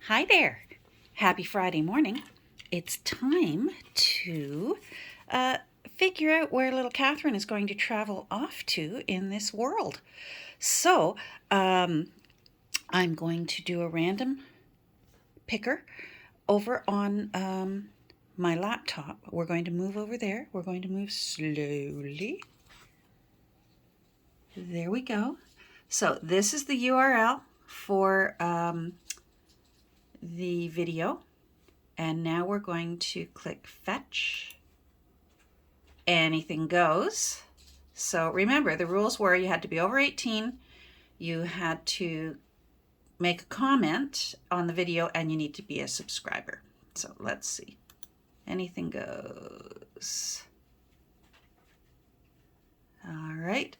Hi there. Happy Friday morning. It's time to figure out where little Catherine is going to travel off to in this world. So I'm going to do a random picker over on my laptop. We're going to move over there. We're going to move slowly. There we go. So this is the URL for the video. And now we're going to click fetch. Anything goes. So remember, the rules were you had to be over 18, you had to make a comment on the video, and you need to be a subscriber. So let's see. Anything goes. All right.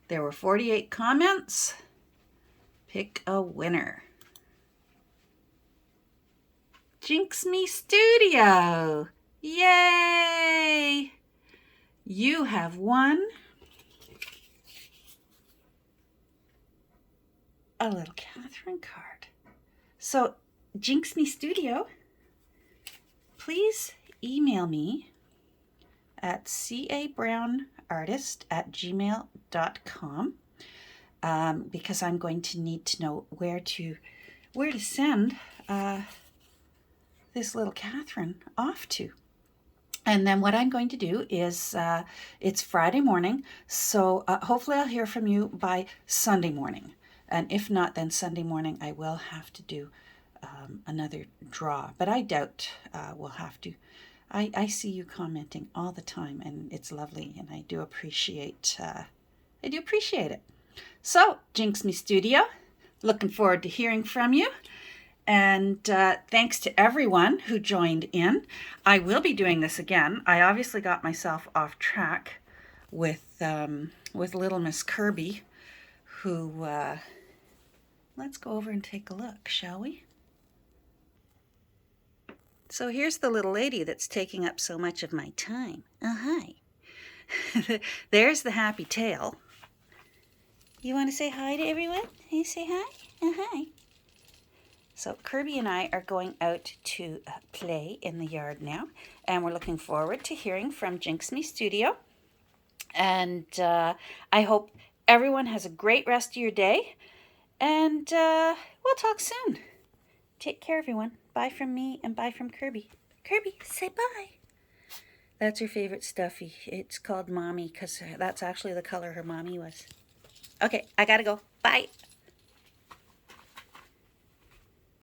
There were 48 comments. Pick a winner. Jinx Me Studio! Yay! You have won a little Catherine card. So, Jinx Me Studio, please email me at cabrownartist@gmail.com because I'm going to need to know where to send this little Catherine off to. And then what I'm going to do is, it's Friday morning, so hopefully I'll hear from you by Sunday morning. And if not, then Sunday morning I will have to do another draw. But I doubt we'll have to. I see you commenting all the time, and it's lovely, and I do appreciate it. So, Jinx Me Studio, looking forward to hearing from you. And thanks to everyone who joined in. I will be doing this again. I obviously got myself off track with little Miss Kirby, who, let's go over and take a look, shall we? So here's the little lady that's taking up so much of my time. Hi. There's the happy tail. You want to say hi to everyone? You say hi? Hi. So Kirby and I are going out to play in the yard now, and we're looking forward to hearing from Jinx Me Studio. And I hope everyone has a great rest of your day, and we'll talk soon. Take care, everyone. Bye from me and bye from Kirby. Kirby, say bye. That's her favorite stuffy. It's called Mommy because that's actually the color her mommy was. Okay, I gotta go. Bye.